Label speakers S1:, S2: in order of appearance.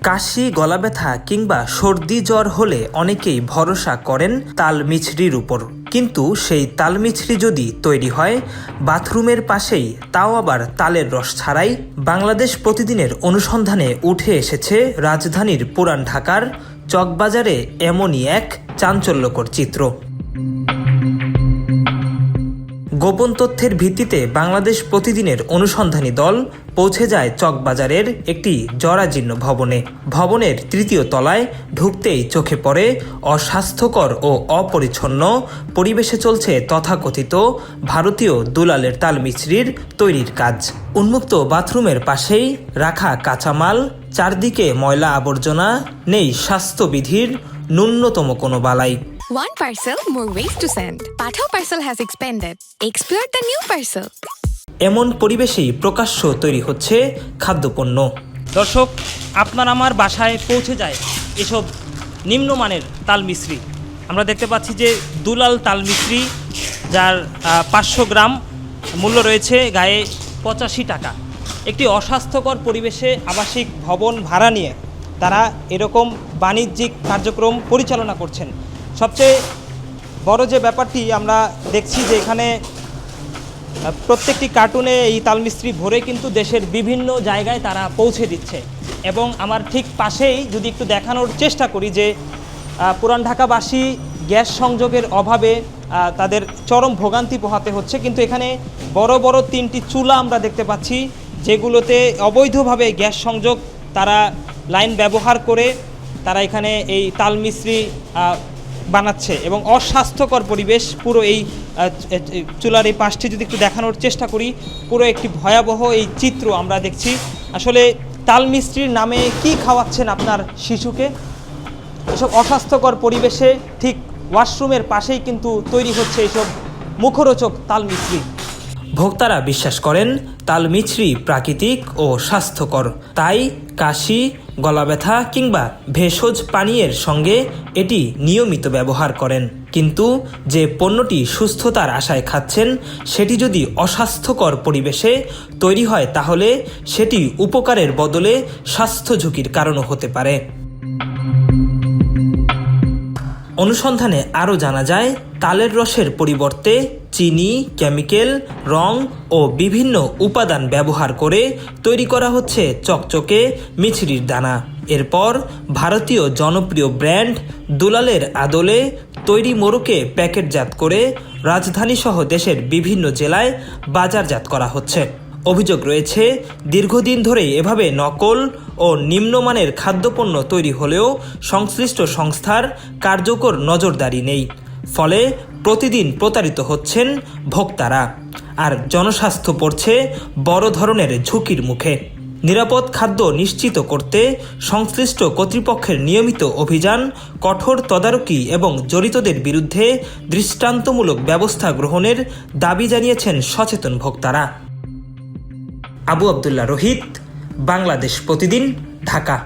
S1: কাশি, গলা ব্যথা কিংবা সর্দি জ্বর হলে অনেকেই ভরসা করেন তাল মিছরির উপর। কিন্তু সেই তাল মিছরি যদি তৈরি হয় বাথরুমের পাশেই, তাও আবার তালের রস ছাড়াই, বাংলাদেশ প্রতিদিনের অনুসন্ধানে উঠে এসেছে রাজধানীর পুরান ঢাকার চকবাজারে এমনই এক চাঞ্চল্যকর চিত্র। গোপন তথ্যের ভিত্তিতে বাংলাদেশ প্রতিদিনের অনুসন্ধানী দল পৌঁছে যায় চকবাজারের একটি জরাজীর্ণ ভবনে। ভবনের তৃতীয় তলায় ঢুকতেই চোখে পড়ে অস্বাস্থ্যকর ও অপরিচ্ছন্ন পরিবেশে চলছে তথাকথিত ভারতীয় দুলালের তাল মিছরির তৈরির কাজ। উন্মুক্ত বাথরুমের পাশেই রাখা কাঁচামাল, চারদিকে ময়লা আবর্জনা, নেই স্বাস্থ্যবিধির ন্যূনতম কোনো বালাই।
S2: One parcel, more ways to send. Pathao parcel has expanded. Explore the new parcel.
S1: এমন পরিবেশেই প্রকাশ্য তৈরি হচ্ছে খাদ্যপণ্য।
S3: দর্শক, আপনার আমার বাসায় পৌঁছে যায় এসব নিম্নমানের তাল মিছরি। আমরা দেখতে পাচ্ছি যে দুলাল তাল মিছরি, যার 500 গ্রাম মূল্য রয়েছে গায়ে 85 টাকা। একটি অস্বাস্থ্যকর পরিবেশে আবাসিক ভবন ভাড়া নিয়ে তারা এরকম বাণিজ্যিক কার্যক্রম পরিচালনা করছেন। সবচেয়ে বড় যে ব্যাপারটি আমরা দেখছি যে এখানে প্রত্যেকটি কার্টুনে এই তাল মিছরি ভরে কিন্তু দেশের বিভিন্ন জায়গায় তারা পৌঁছে দিচ্ছে। এবং আমার ঠিক পাশেই যদি একটু দেখানোর চেষ্টা করি যে পুরান ঢাকাবাসী গ্যাস সংযোগের অভাবে তাদের চরম ভোগান্তি পোহাতে হচ্ছে। কিন্তু এখানে বড় বড় 3টি চুলা আমরা দেখতে পাচ্ছি, যেগুলোতে অবৈধভাবে গ্যাস সংযোগ তারা লাইন ব্যবহার করে তারা এখানে এই তাল মিছরি বানাচ্ছে। এবং অস্বাস্থ্যকর পরিবেশ পুরো এই চুলার এই পাশটি যদি একটু দেখানোর চেষ্টা করি, পুরো একটি ভয়াবহ এই চিত্র আমরা দেখছি। আসলে তাল মিছরির নামে কি খাওয়াচ্ছেন আপনার শিশুকে? এসব অস্বাস্থ্যকর পরিবেশে ঠিক ওয়াশরুমের পাশেই কিন্তু তৈরি হচ্ছে এইসব মুখরোচক তাল মিছরি।
S1: ভোক্তারা বিশ্বাস করেন তাল মিছরি প্রাকৃতিক ও স্বাস্থ্যকর, তাই কাশি, গলা ব্যথা কিংবা ভেষজ পানীয়ের সঙ্গে এটি নিয়মিত ব্যবহার করেন। কিন্তু যে পণ্যটি সুস্থতার আশায় খাচ্ছেন সেটি যদি অস্বাস্থ্যকর পরিবেশে তৈরি হয়, তাহলে সেটি উপকারের বদলে স্বাস্থ্য ঝুঁকির কারণও হতে পারে। অনুসন্ধানে আরও জানা যায়, তালের রসের পরিবর্তে চিনি, কেমিক্যাল, রং ও বিভিন্ন উপাদান ব্যবহার করে তৈরি করা হচ্ছে চকচকে মিছরির দানা। এরপর ভারতীয় জনপ্রিয় ব্র্যান্ড দুলালের আদলে তৈরি মোড়কে প্যাকেটজাত করে রাজধানীসহ দেশের বিভিন্ন জেলায় বাজারজাত করা হচ্ছে। অভিযোগ রয়েছে, দীর্ঘদিন ধরেই এভাবে নকল ও নিম্নমানের খাদ্যপণ্য তৈরি হলেও সংশ্লিষ্ট সংস্থার কার্যকর নজরদারি নেই। ফলে প্রতিদিন প্রতারিত হচ্ছেন ভোক্তারা, আর জনস্বাস্থ্য পড়ছে বড় ধরনের ঝুঁকির মুখে। নিরাপদ খাদ্য নিশ্চিত করতে সংশ্লিষ্ট কর্তৃপক্ষের নিয়মিত অভিযান, কঠোর তদারকি এবং জড়িতদের বিরুদ্ধে দৃষ্টান্তমূলক ব্যবস্থা গ্রহণের দাবি জানিয়েছেন সচেতন ভোক্তারা। আবু আবদুল্লাহ রোহিত, বাংলাদেশ প্রতিদিন, ঢাকা।